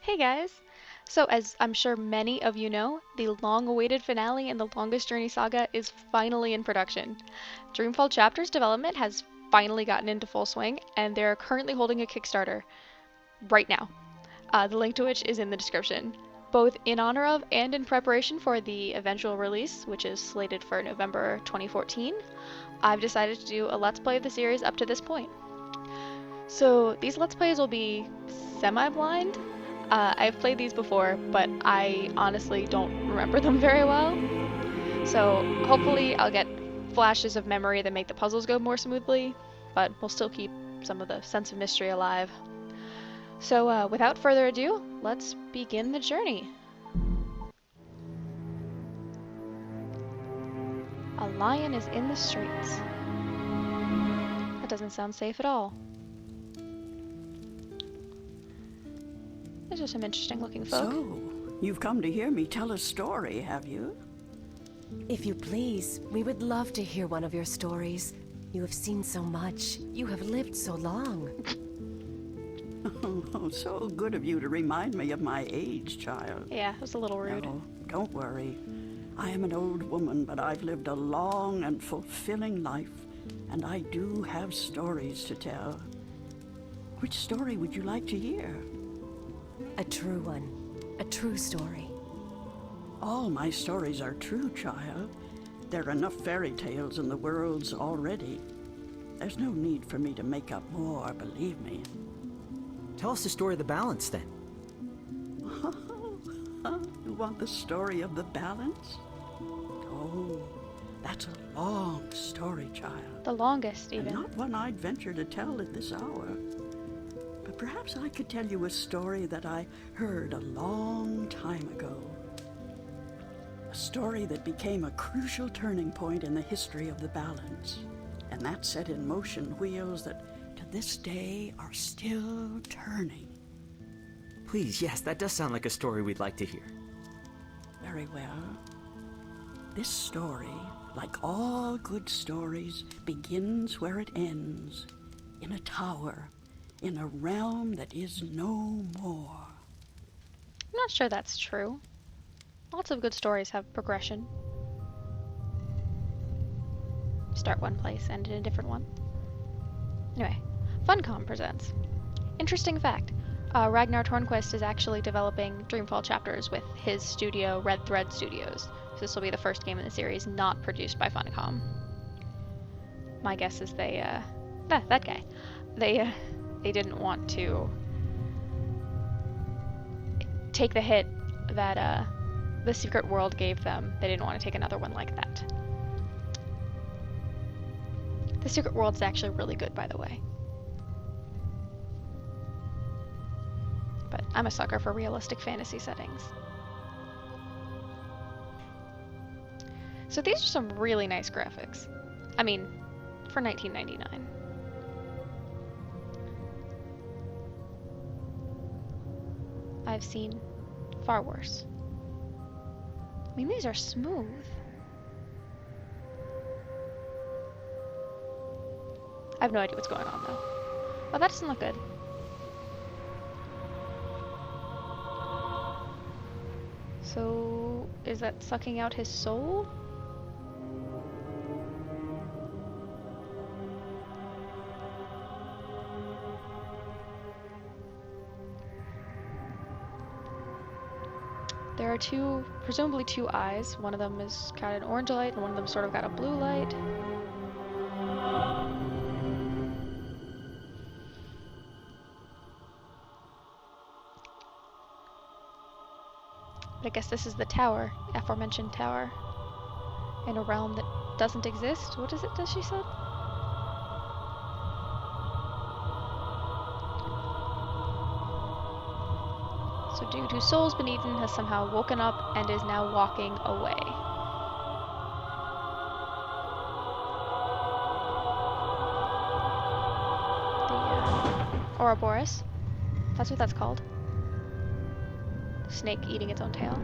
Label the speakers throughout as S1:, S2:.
S1: Hey guys! So, as I'm sure many of you know, the long-awaited finale in the Longest Journey saga is finally in production. Dreamfall Chapter's development has finally gotten into full swing, and they're currently holding a Kickstarter right now. The link to which is in the description. Both in honor of and in preparation for the eventual release, which is slated for November 2014, I've decided to do a Let's Play of the series up to this point. So these Let's Plays will be semi-blind. I've played these before, but I honestly don't remember them very well. So hopefully I'll get flashes of memory that make the puzzles go more smoothly, but we'll still keep some of the sense of mystery alive. So without further ado, let's begin the journey. A lion is in the streets. That doesn't sound safe at all. These are some interesting looking folk.
S2: So, you've come to hear me tell a story, have you?
S3: If you please, we would love to hear one of your stories. You have seen so much. You have lived so long.
S2: Oh, so good of you to remind me of my age, child.
S1: Yeah, it was a little rude.
S2: No, don't worry. I am an old woman, but I've lived a long and fulfilling life, and I do have stories to tell. Which story would you like to hear?
S3: A true one. A true story.
S2: All my stories are true, child. There are enough fairy tales in the worlds already. There's no need for me to make up more, believe me.
S4: Tell us the story of the balance, then.
S2: You want the story of the balance? Oh, that's a long story, child.
S1: The longest,
S2: And
S1: even.
S2: not one I'd venture to tell at this hour. But perhaps I could tell you a story that I heard a long time ago. A story that became a crucial turning point in the history of the balance. And that set in motion wheels that to this day are still turning.
S4: Please, yes, that does sound like a story we'd like to hear.
S2: Very well. This story, like all good stories, begins where it ends, in a tower, in a realm that is no more.
S1: I'm not sure that's true. Lots of good stories have progression. Start one place, end in a different one. Anyway, Funcom presents. Interesting fact. Ragnar Tornquist is actually developing Dreamfall chapters with his studio, Red Thread Studios. So this will be the first game in the series not produced by Funcom. My guess is that guy. They didn't want to take the hit that the Secret World gave them. They didn't want to take another one like that. The Secret World's actually really good, by the way. But I'm a sucker for realistic fantasy settings. So these are some really nice graphics. I mean, for 1999. I've seen far worse. I mean, these are smooth. I have no idea what's going on, though. Oh, that doesn't look good. So, is that sucking out his soul? There are presumably two eyes. One of them has got an orange light, and one of them sort of got a blue light. But I guess this is the tower, aforementioned tower, in a realm that doesn't exist. What is it that she said? So dude whose soul's been eaten has somehow woken up and is now walking away. The Ouroboros. That's what that's called. Snake eating its own tail.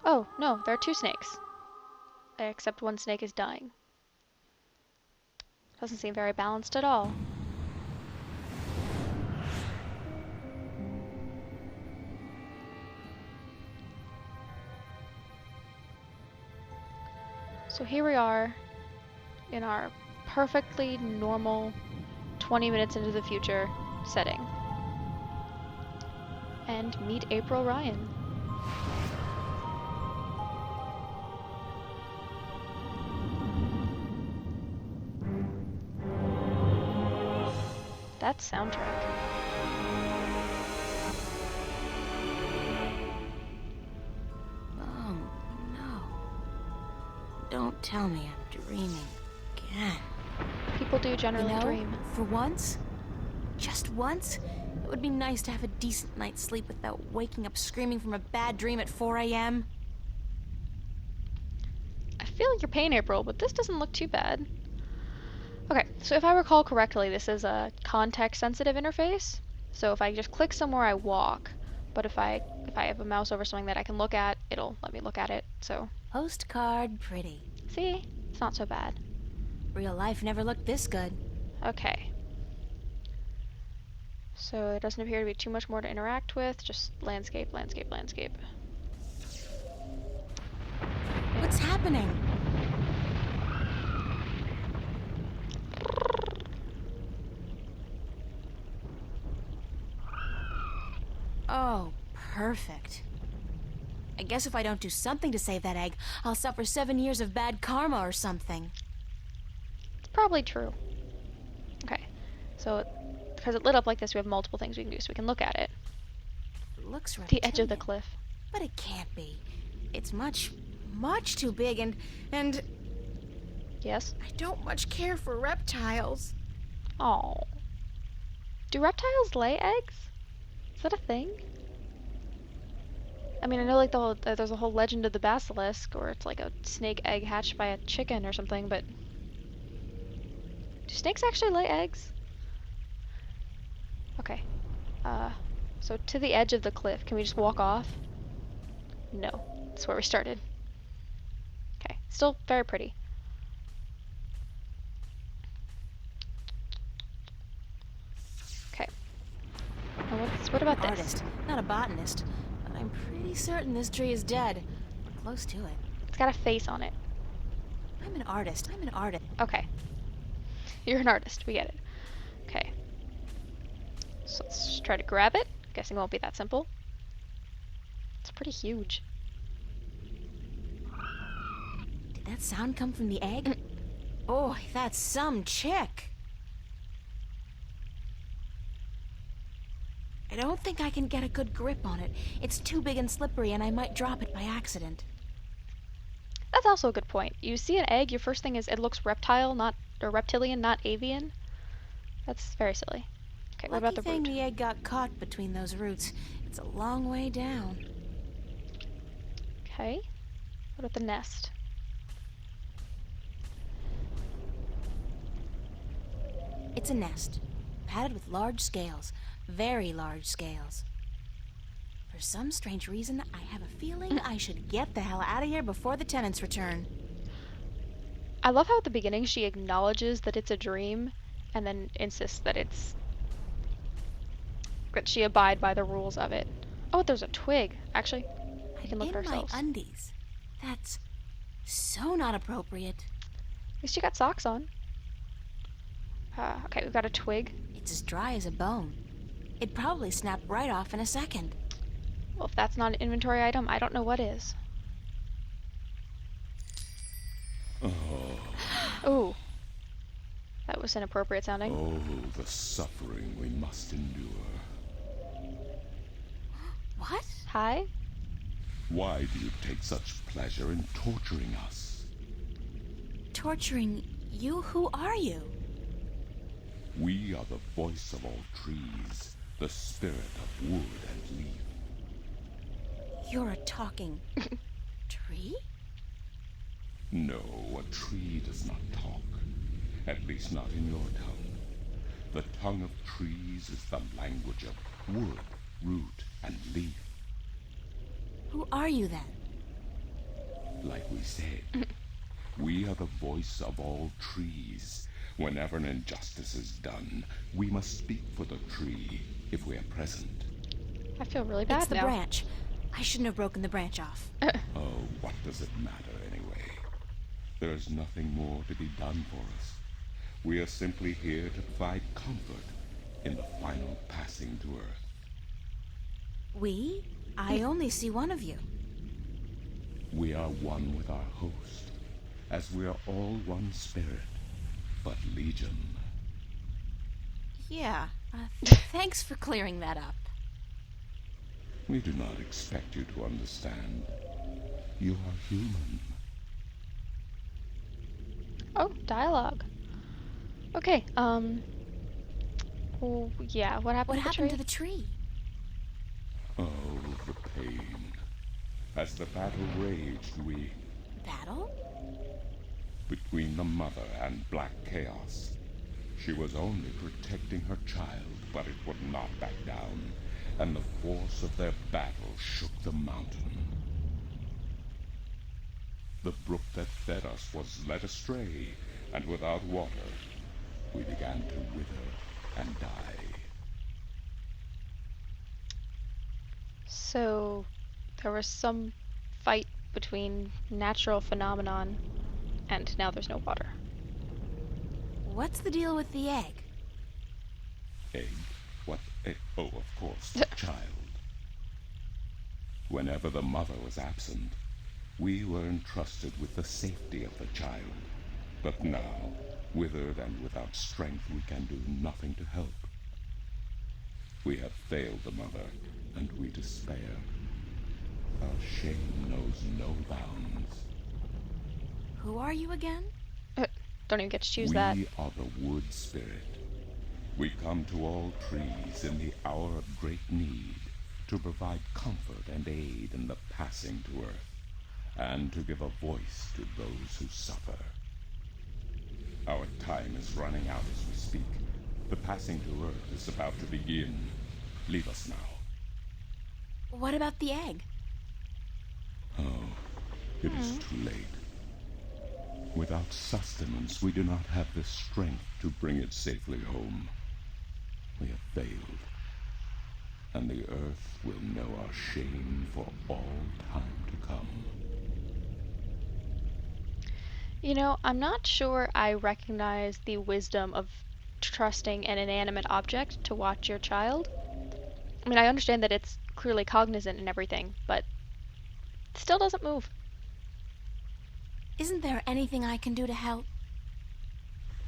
S1: Oh, no, there are two snakes. Except one snake is dying. Doesn't seem very balanced at all. So here we are in our perfectly normal 20 minutes into the future setting. And meet April Ryan. That soundtrack.
S5: Oh, no. Don't tell me I'm dreaming again.
S1: People do generally
S5: You know,
S1: dream.
S5: for once, just once, it would be nice to have a decent night's sleep without waking up screaming from a bad dream at 4 a.m.
S1: I feel your pain, April, but this doesn't look too bad. Okay, so if I recall correctly, this is a context-sensitive interface. So if I just click somewhere, I walk. But if I have a mouse over something that I can look at, it'll let me look at it. So,
S5: Postcard pretty.
S1: see? It's not so bad.
S5: Real life never looked this good.
S1: Okay. So there doesn't appear to be too much more to interact with, just landscape, landscape, landscape.
S5: What's happening? Oh, perfect. I guess if I don't do something to save that egg, I'll suffer 7 years of bad karma or something.
S1: It's probably true. Okay, so because it lit up like this, we have multiple things we can do. So we can look at it.
S5: It looks
S1: The edge of the
S5: reptilian,
S1: cliff.
S5: but it can't be. It's much too big and
S1: Yes?
S5: I don't much care for reptiles.
S1: Oh. Do reptiles lay eggs? Is that a thing? I mean, I know like there's a whole legend of the basilisk, or it's like a snake egg hatched by a chicken or something, but do snakes actually lay eggs? Okay. So to the edge of the cliff, can we just walk off? No. That's where we started. Okay. Still very pretty. Okay. Now what about
S5: An
S1: this?
S5: artist, not a botanist, but I'm pretty certain this tree is dead. We're close to it.
S1: It's got a face on it.
S5: I'm an artist.
S1: Okay. You're an artist. We get it. Okay. So let's just try to grab it. Guessing it won't be that simple. It's pretty huge.
S5: Did that sound come from the egg? Boy, that's some chick. I don't think I can get a good grip on it. It's too big and slippery, and I might drop it by accident.
S1: That's also a good point. You see an egg, your first thing is it looks reptilian, not avian. That's very silly. Okay, what about the
S5: Lucky thing
S1: root?
S5: the egg got caught between those roots. It's a long way down.
S1: Okay. What about the nest?
S5: It's a nest, padded with large scales, very large scales. For some strange reason, I have a feeling I should get the hell out of here before the tenants return.
S1: I love how at the beginning she acknowledges that it's a dream and then insists that she abide by the rules of it. Oh, there's a twig. Actually, we can look at
S5: In my
S1: ourselves.
S5: undies. That's so not appropriate.
S1: At least you got socks on. Okay, we've got a twig.
S5: It's as dry as a bone. It'd probably snap right off in a second.
S1: Well, if that's not an inventory item, I don't know what is. Ooh. That was inappropriate sounding.
S6: Oh, the suffering we must endure.
S5: What?
S1: Hi?
S6: Why do you take such pleasure in torturing us?
S5: Torturing you? Who are you?
S6: We are the voice of all trees, the spirit of wood and leaf.
S5: You're a talking tree?
S6: No, a tree does not talk. At least not in your tongue. The tongue of trees is the language of wood, root, and leaf.
S5: Who are you then?
S6: Like we said, we are the voice of all trees. Whenever an injustice is done, we must speak for the tree if we are present.
S1: I feel really bad
S5: It's the
S1: now.
S5: branch. I shouldn't have broken the branch off.
S6: Oh, what does it matter anyway? There is nothing more to be done for us. We are simply here to provide comfort in the final passing to Earth.
S5: We? I only see one of you.
S6: We are one with our host, as we are all one spirit, but legion.
S5: Yeah, thanks for clearing that up.
S6: We do not expect you to understand. You are human.
S1: Oh, dialogue. Okay, well, yeah, what happened
S5: What
S1: to the
S5: happened
S1: tree?
S5: to the tree?
S6: Oh, the pain. As the battle raged, we...
S5: Battle?
S6: Between the Mother and Black Chaos. She was only protecting her child, but it would not back down, and the force of their battle shook the mountain. The brook that fed us was led astray, and without water, we began to wither and die.
S1: So, there was some fight between natural phenomenon, and now there's no water.
S5: What's the deal with the egg?
S6: Egg? What egg? Oh, of course, the child. Whenever the mother was absent, we were entrusted with the safety of the child. But now, withered and without strength, we can do nothing to help. We have failed the mother, and we despair. Our shame knows no bounds.
S5: Who are you again?
S1: Don't even get to choose that.
S6: We are the wood spirit. We come to all trees in the hour of great need to provide comfort and aid in the passing to Earth, and to give a voice to those who suffer. Our time is running out as we speak. The passing to Earth is about to begin. Leave us now.
S5: What about the egg?
S6: Oh, it is too late. Without sustenance, we do not have the strength to bring it safely home. We have failed, and the Earth will know our shame for all time to come.
S1: You know, I'm not sure I recognize the wisdom of trusting an inanimate object to watch your child. I mean, I understand that it's clearly cognizant and everything, but it still doesn't move.
S5: Isn't there anything I can do to help?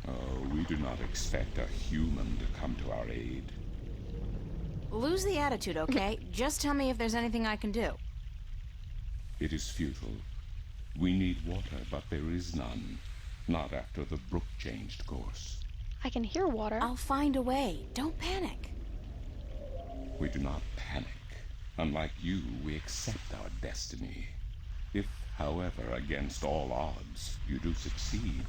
S6: Oh, we do not expect a human to come to our aid.
S5: Lose the attitude, okay? Just tell me if there's anything I can do.
S6: It is futile. We need water, but there is none. Not after the brook changed course.
S1: I can hear water.
S5: I'll find a way. Don't panic.
S6: We do not panic. Unlike you, we accept our destiny. If, however, against all odds, you do succeed,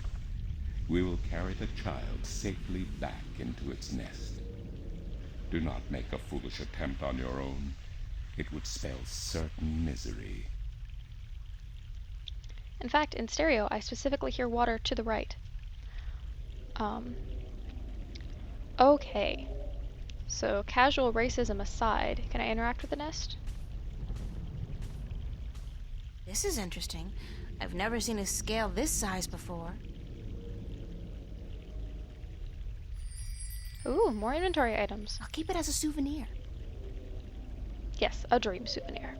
S6: we will carry the child safely back into its nest. Do not make a foolish attempt on your own. It would spell certain misery.
S1: In fact, in stereo, I specifically hear water to the right. Okay. So, casual racism aside, can I interact with the nest?
S5: This is interesting. I've never seen a scale this size before.
S1: Ooh, more inventory items.
S5: I'll keep it as a souvenir.
S1: Yes, a dream souvenir.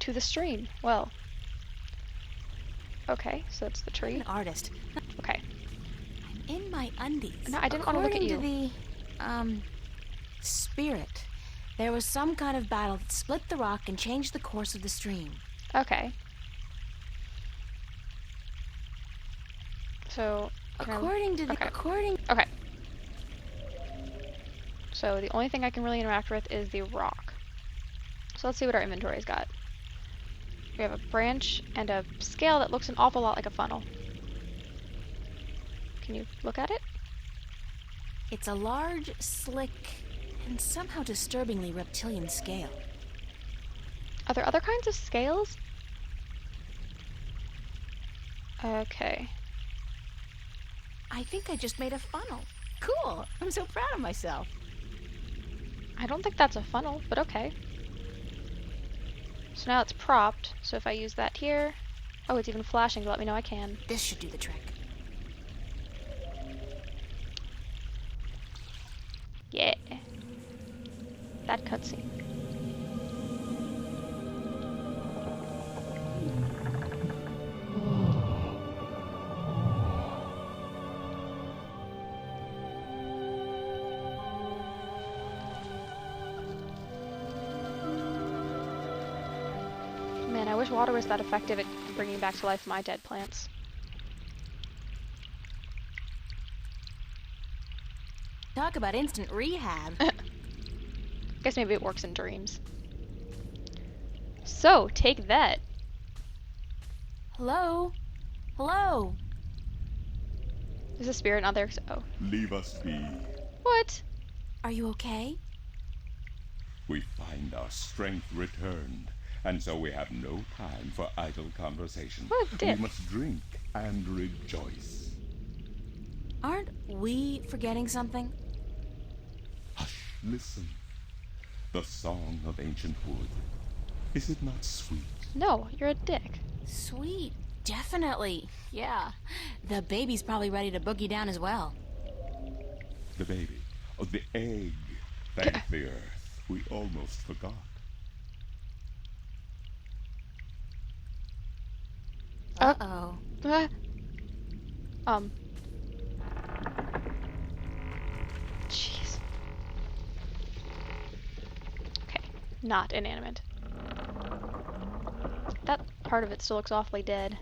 S1: To the stream. Well. Okay, so that's the
S5: I'm
S1: tree.
S5: an artist.
S1: Okay.
S5: I'm in my undies.
S1: No, I didn't want to look at you.
S5: According to the, spirit, there was some kind of battle that split the rock and changed the course of the stream.
S1: Okay. So,
S5: According to the...
S1: okay. Okay. So the only thing I can really interact with is the rock. So let's see what our inventory's got. We have a branch and a scale that looks an awful lot like a funnel. Can you look at it?
S5: It's a large, slick, and somehow disturbingly reptilian scale.
S1: Are there other kinds of scales? Okay.
S5: I think I just made a funnel. Cool! I'm so proud of myself.
S1: I don't think that's a funnel, but okay. So now it's propped, so if I use that here... Oh, it's even flashing to let me know I can.
S5: This should do the trick.
S1: Yeah. That cutscene. Man, I wish water was that effective at bringing back to life my dead plants.
S5: Talk about instant rehab.
S1: Guess maybe it works in dreams. So, take that.
S5: Hello? Hello?
S1: There's a spirit out there. Oh.
S6: Leave us be.
S1: What?
S5: Are you okay?
S6: We find our strength returned, and so we have no time for idle conversation.
S1: What a dick.
S6: We must drink and rejoice.
S5: Aren't we forgetting something?
S6: Hush, listen. The song of ancient wood. Is it not sweet?
S1: No, you're a dick.
S5: Sweet. Definitely. Yeah. The baby's probably ready to boogie down as well.
S6: The baby. Oh, the egg. Thank the earth. We almost forgot.
S5: Uh-oh.
S1: Jeez. Okay, not inanimate. That part of it still looks awfully dead.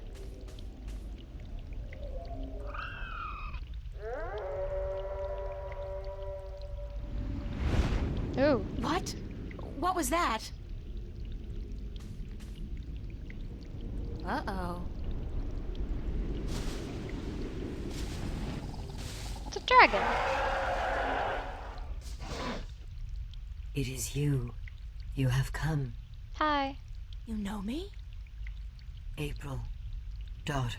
S1: Ooh.
S5: What? What was that? Uh-oh.
S1: It's a dragon.
S3: It is you. You have come.
S1: Hi.
S5: You know me?
S3: April, daughter,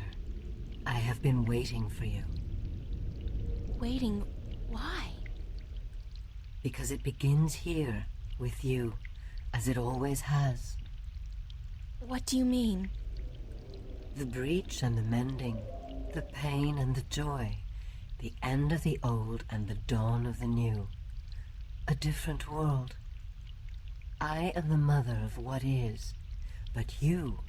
S3: I have been waiting for you.
S5: Waiting. Why?
S3: Because it begins here, with you, as it always has.
S5: What do you mean?
S3: The breach and the mending, the pain and the joy, the end of the old and the dawn of the new. A different world. I am the mother of what is, but you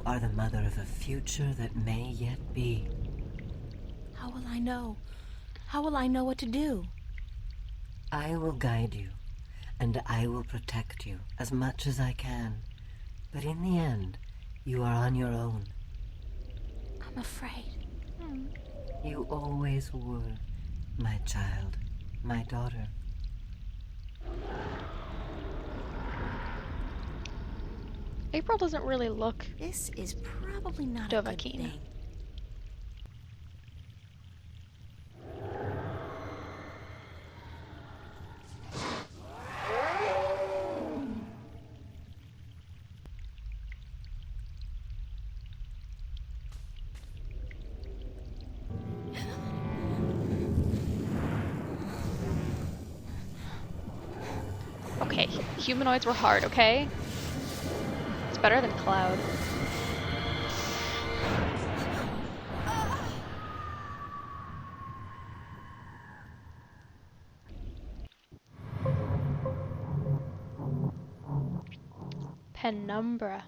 S3: are the mother of a future that may yet be.
S5: How will I know? How will I know what to do?
S3: I will guide you, and I will protect you as much as I can. But in the end, you are on your own.
S5: I'm afraid.
S3: You always were, my child, my daughter.
S1: April doesn't really look...
S5: This is probably not a good
S1: Dovahkiin.
S5: thing.
S1: Okay, humanoids were hard, okay? It's better than Cloud. Penumbra.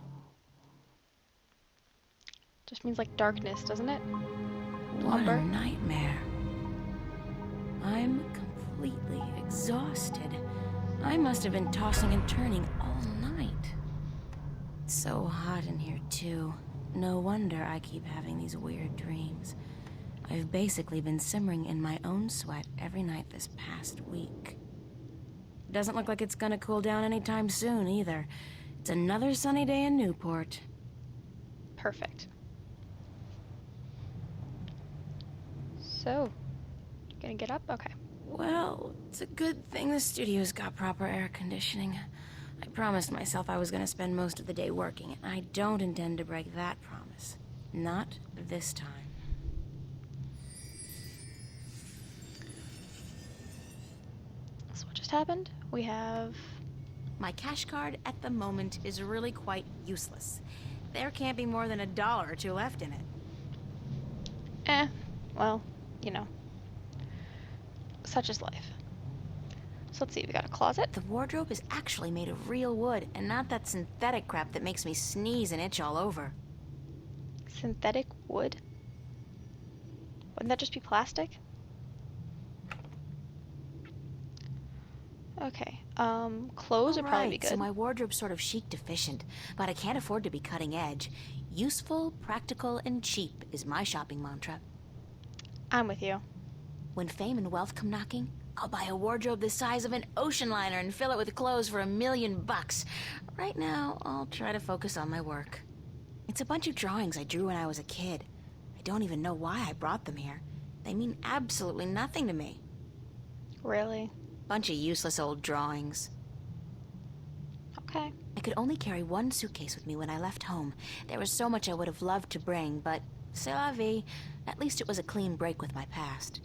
S1: Just means like darkness, doesn't it?
S5: What
S1: Lumber.
S5: a nightmare. I'm completely exhausted. I must have been tossing and turning all night. It's so hot in here, too. No wonder I keep having these weird dreams. I've basically been simmering in my own sweat every night this past week. Doesn't look like it's gonna cool down anytime soon, either. It's another sunny day in Newport.
S1: Perfect. So, gonna get up? Okay.
S5: Well, it's a good thing the studio's got proper air conditioning. I promised myself I was gonna spend most of the day working, and I don't intend to break that promise. Not this time.
S1: So what just happened? We have
S5: My cash card at the moment is really quite useless. There can't be more than $1 or $2 left in it.
S1: Well, you know. Such is life. So let's see, we got a closet.
S5: The wardrobe is actually made of real wood and not that synthetic crap that makes me sneeze and itch all over.
S1: Synthetic wood? Wouldn't that just be plastic? Okay, clothes would probably be good.
S5: So my wardrobe's sort of chic deficient, but I can't afford to be cutting edge. Useful, practical, and cheap is my shopping mantra.
S1: I'm with you.
S5: When fame and wealth come knocking, I'll buy a wardrobe the size of an ocean liner and fill it with clothes for $1 million. Right now, I'll try to focus on my work. It's a bunch of drawings I drew when I was a kid. I don't even know why I brought them here. They mean absolutely nothing to me.
S1: Really?
S5: Bunch of useless old drawings.
S1: Okay.
S5: I could only carry one suitcase with me when I left home. There was so much I would have loved to bring, but c'est la vie. At least it was a clean break with my past.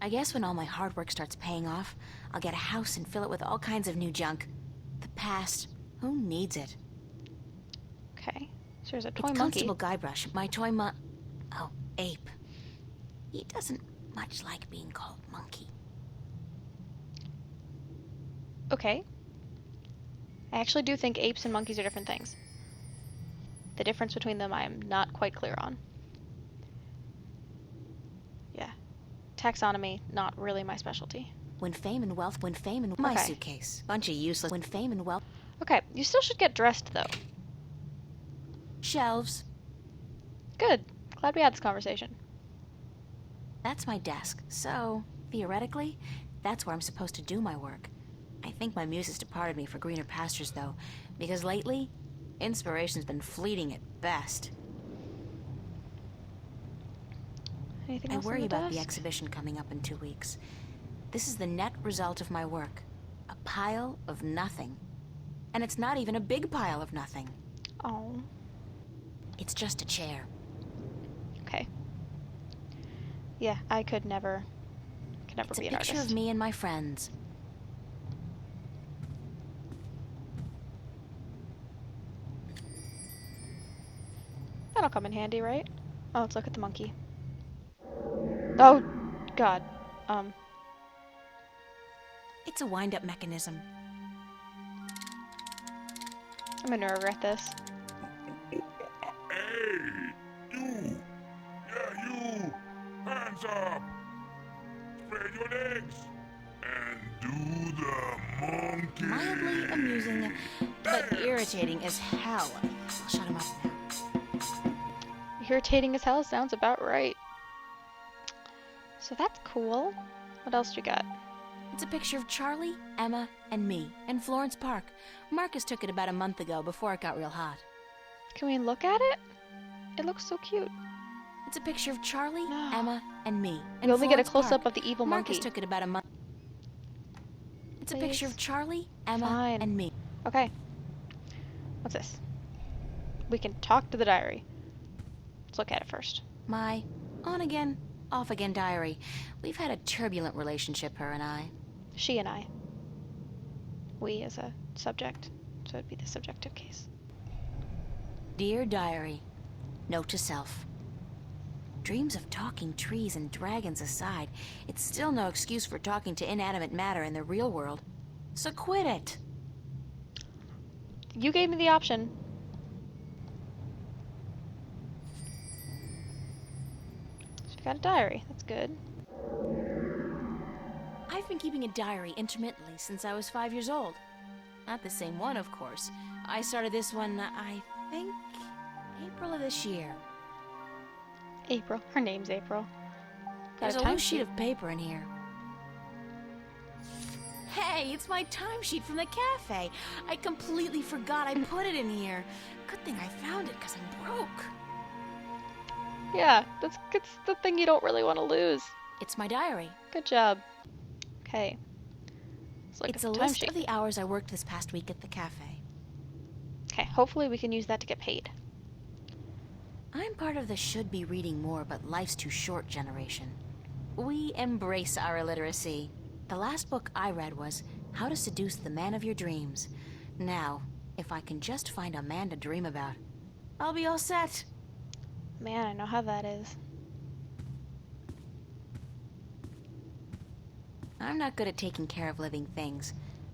S5: I guess when all my hard work starts paying off, I'll get a house and fill it with all kinds of new junk. The past, who needs it?
S1: Okay. So there's a toy
S5: It's
S1: monkey.
S5: Constable Guybrush, my oh, ape. He doesn't much like being called monkey.
S1: Okay. I actually do think apes and monkeys are different things. The difference between them I am not quite clear on. Yeah. Taxonomy, not really my specialty.
S5: My
S1: Okay.
S5: suitcase. Bunch of useless. When fame and wealth.
S1: Okay, you still should get dressed though.
S5: Shelves.
S1: Good. Glad we had this conversation.
S5: That's my desk, so, theoretically, that's where I'm supposed to do my work. I think my muse has departed me for greener pastures, though, because lately, inspiration's been fleeting at best.
S1: Anything
S5: I
S1: else on
S5: worry
S1: the
S5: about the
S1: desk?
S5: exhibition coming up in 2 weeks. This is the net result of my work. A pile of nothing. And it's not even a big pile of nothing.
S1: Oh.
S5: It's just a chair.
S1: Okay. Yeah, I could never
S5: It's a
S1: be an
S5: picture
S1: artist.
S5: of me and my friends.
S1: That'll come in handy, right? Oh, let's look at the monkey. Oh, God.
S5: It's a wind-up mechanism.
S1: I'm gonna regret this.
S6: Hey! You! Yeah, you! Hands up! Spread your legs! And do the monkey!
S5: Mildly amusing, but irritating as hell. I'll shut him up now.
S1: Irritating as hell sounds about right. So that's cool. What else you got?
S5: It's a picture of Charlie, Emma, and me in Florence Park. Marcus took it about a month ago before it got real hot.
S1: Can we look at it? It looks so cute.
S5: It's a picture of Charlie,
S1: No.
S5: Emma, and me in
S1: We only get a
S5: Florence
S1: close-up
S5: Park.
S1: of the evil
S5: Marcus
S1: monkey.
S5: took it about a month. It's a picture of
S1: Please.
S5: Charlie, Emma,
S1: Fine.
S5: and me.
S1: Okay. What's this? We can talk to the diary. Let's look at it first.
S5: My on-again, off-again diary. We've had a turbulent relationship, her and I.
S1: She and I. We as a subject. So it'd be the subjective case.
S5: Dear diary, note to self. Dreams of talking trees and dragons aside, it's still no excuse for talking to inanimate matter in the real world. So quit it.
S1: You gave me the option. So we got a diary. That's good.
S5: I've been keeping a diary intermittently since I was 5 years old. Not the same one, of course. I started this one, I think, April of this year.
S1: April. Her name's April.
S5: There's a
S1: time
S5: loose sheet of paper in here. Hey, it's my timesheet from the cafe. I completely forgot I put it in here. Good thing I found it, because I'm broke.
S1: Yeah, that's the thing you don't really want to lose.
S5: It's my diary.
S1: Good job. Okay. Let's look
S5: It's
S1: at
S5: a
S1: the
S5: list
S1: timesheet.
S5: of the hours I worked this past week at the cafe.
S1: Okay, hopefully we can use that to get paid.
S5: I'm part of the should be reading more but life's too short generation. We embrace our illiteracy. The last book I read was How to seduce the man of your dreams. Now, if I can just find a man to dream about, I'll be all set.
S1: Man, I know how that is.
S5: I'm not good at taking care of living things,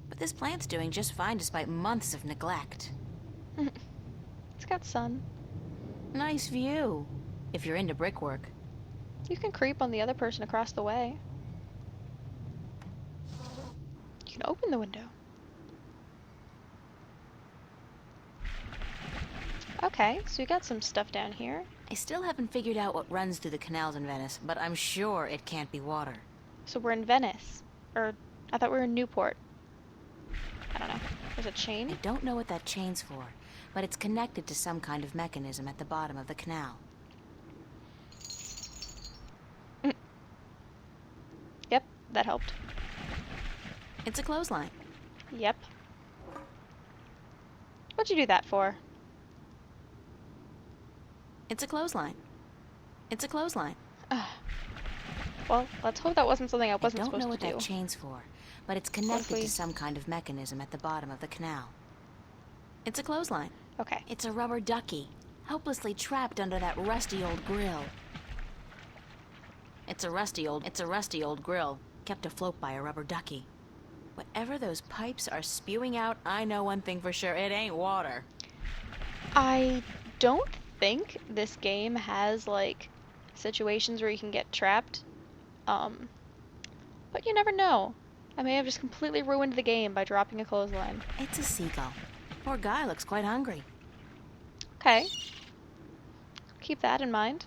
S5: but this plant's doing just fine despite months of neglect.
S1: It's got sun.
S5: Nice view, if you're into brickwork.
S1: You can creep on the other person across the way. You can open the window. Okay, so we got some stuff down here.
S5: I still haven't figured out what runs through the canals in Venice, but I'm sure it can't be water.
S1: So we're in Venice. Or, I thought we were in Newport. I don't know. There's a
S5: I
S1: chain?
S5: don't know what that chain's for, but it's connected to some kind of mechanism at the bottom of the canal.
S1: Yep, that helped.
S5: It's a clothesline.
S1: Yep. What'd you do that for?
S5: It's a clothesline. It's a clothesline.
S1: Well, let's hope that wasn't something I wasn't
S5: I don't know
S1: supposed
S5: what
S1: to do.
S5: that chain's for, but it's connected
S1: we-
S5: to some kind of mechanism at the bottom of the canal. It's a clothesline.
S1: Okay.
S5: It's a rubber ducky, helplessly trapped under that rusty old grill. It's a rusty old grill, kept afloat by a rubber ducky. Whatever those pipes are spewing out, I know one thing for sure, it ain't water.
S1: I don't think this game has, like, situations where you can get trapped. But you never know. I may have just completely ruined the game by dropping a clothesline.
S5: It's a seagull. Poor guy looks quite hungry.
S1: Okay. Keep that in mind.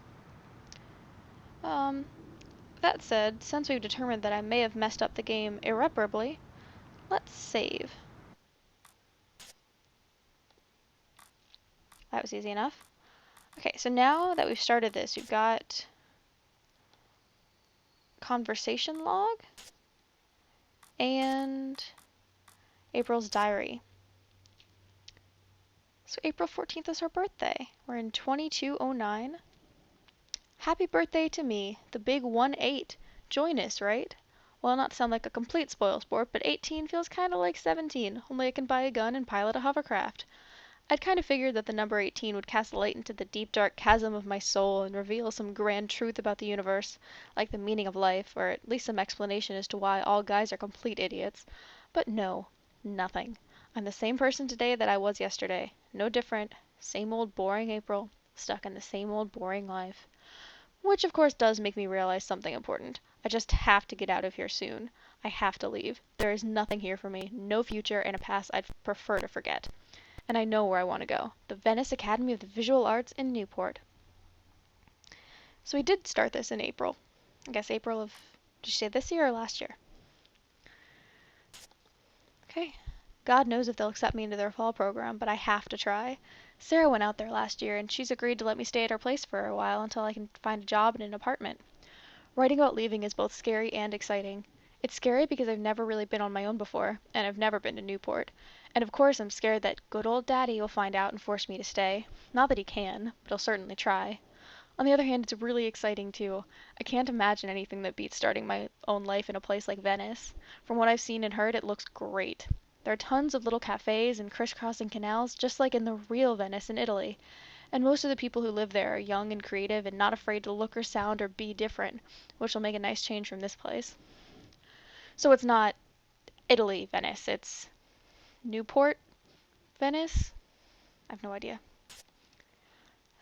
S1: That said, since we've determined that I may have messed up the game irreparably, let's save. That was easy enough. Okay, so now that we've started this, we've got conversation log and April's diary. So April 14th is her birthday. We're in 2209. Happy birthday to me, the big 1-8. Join us, right? Well, not to sound like a complete spoilsport, but 18 feels kind of like 17, only I can buy a gun and pilot a hovercraft. I'd kind of figured that the number 18 would cast light into the deep dark chasm of my soul and reveal some grand truth about the universe, like the meaning of life, or at least some explanation as to why all guys are complete idiots. But no, nothing. I'm the same person today that I was yesterday. No different. Same old boring April, stuck in the same old boring life. Which of course does make me realize something important. I just have to get out of here soon. I have to leave. There is nothing here for me, no future, and a past I'd prefer to forget. And I know where I want to go. The Venice Academy of the Visual Arts in Newport. So we did start this in April. I guess April of, did you say this year or last year? Okay. God knows if they'll accept me into their fall program, but I have to try. Sarah went out there last year, and she's agreed to let me stay at her place for a while until I can find a job in an apartment. Writing about leaving is both scary and exciting. It's scary because I've never really been on my own before, and I've never been to Newport. And of course I'm scared that good old Daddy will find out and force me to stay. Not that he can, but he'll certainly try. On the other hand, it's really exciting too. I can't imagine anything that beats starting my own life in a place like Venice. From what I've seen and heard, it looks great. There are tons of little cafes and crisscrossing canals, just like in the real Venice in Italy. And most of the people who live there are young and creative and not afraid to look or sound or be different, which will make a nice change from this place. So it's not Italy, Venice, it's Newport, Venice? I have no idea.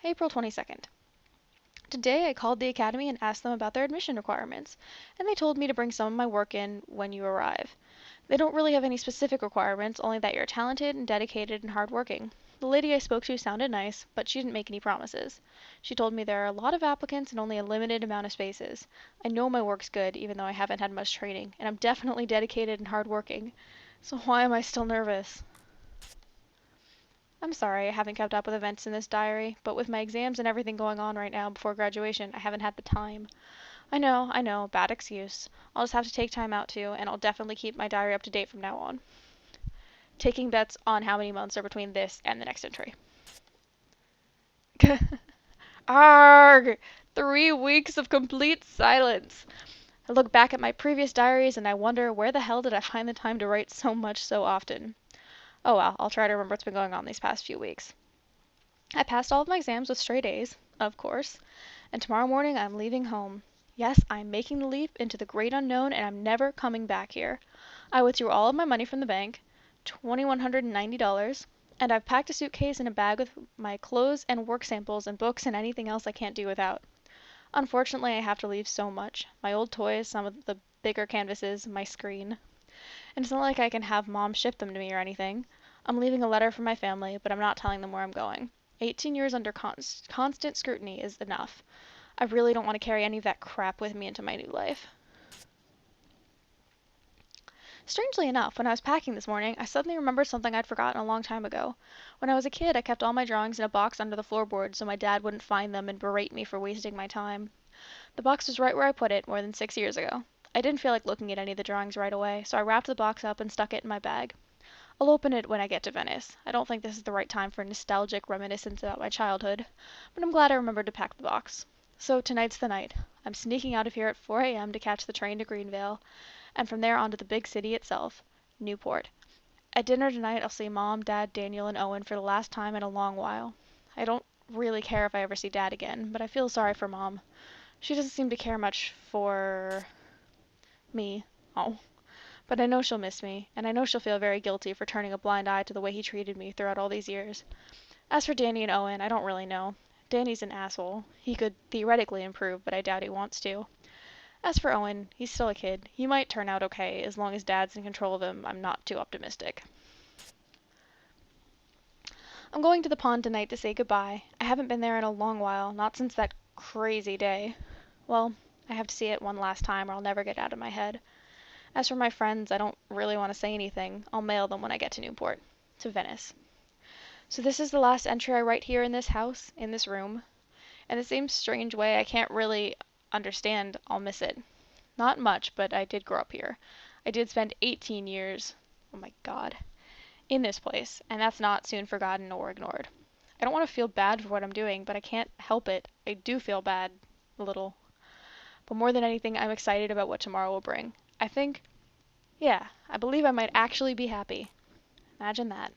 S1: April 22nd. Today I called the academy and asked them about their admission requirements, and they told me to bring some of my work in when you arrive. They don't really have any specific requirements, only that you're talented and dedicated and hardworking. The lady I spoke to sounded nice, but she didn't make any promises. She told me there are a lot of applicants and only a limited amount of spaces. I know my work's good, even though I haven't had much training, and I'm definitely dedicated and hardworking. So why am I still nervous? I'm sorry I haven't kept up with events in this diary, but with my exams and everything going on right now before graduation, I haven't had the time. I know, bad excuse. I'll just have to take time out too, and I'll definitely keep my diary up to date from now on. Taking bets on how many months are between this and the next entry. Arrgh! 3 weeks of complete silence. I look back at my previous diaries and I wonder where the hell did I find the time to write so much so often. Oh well, I'll try to remember what's been going on these past few weeks. I passed all of my exams with straight A's, of course, and tomorrow morning I'm leaving home. Yes, I'm making the leap into the great unknown and I'm never coming back here. I withdrew all of my money from the bank, $2,190, and I've packed a suitcase and a bag with my clothes and work samples and books and anything else I can't do without. Unfortunately, I have to leave so much. My old toys, some of the bigger canvases, my screen. And it's not like I can have Mom ship them to me or anything. I'm leaving a letter for my family, but I'm not telling them where I'm going. 18 years under constant scrutiny is enough. I really don't want to carry any of that crap with me into my new life. Strangely enough, when I was packing this morning, I suddenly remembered something I'd forgotten a long time ago. When I was a kid, I kept all my drawings in a box under the floorboard so my dad wouldn't find them and berate me for wasting my time. The box was right where I put it more than 6 years ago. I didn't feel like looking at any of the drawings right away, so I wrapped the box up and stuck it in my bag. I'll open it when I get to Venice. I don't think this is the right time for nostalgic reminiscence about my childhood, but I'm glad I remembered to pack the box. So tonight's the night. I'm sneaking out of here at 4 a.m. to catch the train to Greenvale, and from there on to the big city itself, Newport. At dinner tonight, I'll see Mom, Dad, Daniel, and Owen for the last time in a long while. I don't really care if I ever see Dad again, but I feel sorry for Mom. She doesn't seem to care much for me. Oh. But I know she'll miss me, and I know she'll feel very guilty for turning a blind eye to the way he treated me throughout all these years. As for Danny and Owen, I don't really know. Danny's an asshole. He could theoretically improve, but I doubt he wants to. As for Owen, he's still a kid. He might turn out okay, as long as Dad's in control of him. I'm not too optimistic. I'm going to the pond tonight to say goodbye. I haven't been there in a long while, not since that crazy day. Well, I have to see it one last time or I'll never get it out of my head. As for my friends, I don't really want to say anything. I'll mail them when I get to Newport. To Venice. So this is the last entry I write here in this house, in this room. In the same strange way I can't really understand I'll miss it. Not much, but I did grow up here. I did spend 18 years, oh my god, in this place, and that's not soon forgotten or ignored. I don't want to feel bad for what I'm doing, but I can't help it. I do feel bad, a little. But more than anything, I'm excited about what tomorrow will bring. I believe I might actually be happy. Imagine that.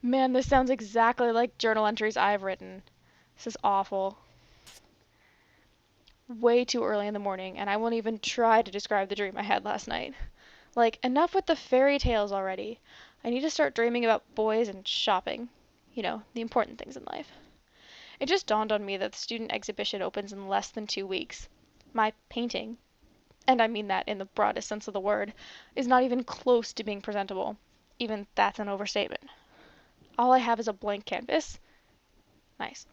S1: Man, this sounds exactly like journal entries I've written. This is awful. Way too early in the morning, and I won't even try to describe the dream I had last night. Like, enough with the fairy tales already. I need to start dreaming about boys and shopping. You know, the important things in life. It just dawned on me that the student exhibition opens in less than 2 weeks. My painting, and I mean that in the broadest sense of the word, is not even close to being presentable. Even that's an overstatement. All I have is a blank canvas. Nice.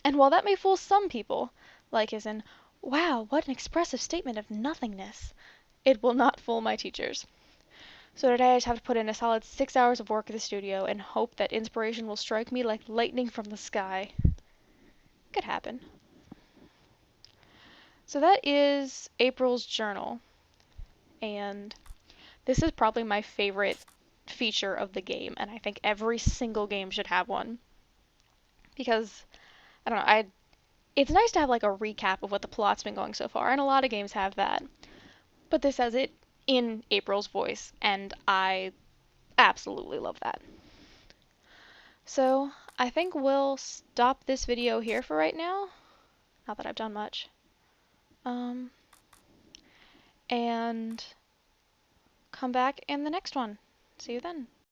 S1: And while that may fool some people, like as in, wow, what an expressive statement of nothingness, it will not fool my teachers. So today I just have to put in a solid 6 hours of work at the studio and hope that inspiration will strike me like lightning from the sky. Could happen. So that is April's journal, and this is probably my favorite feature of the game, and I think every single game should have one. Because, I don't know, it's nice to have like a recap of what the plot's been going so far, and a lot of games have that. But this has it in April's voice, and I absolutely love that. So, I think we'll stop this video here for right now. Not that I've done much. And come back in the next one. See you then.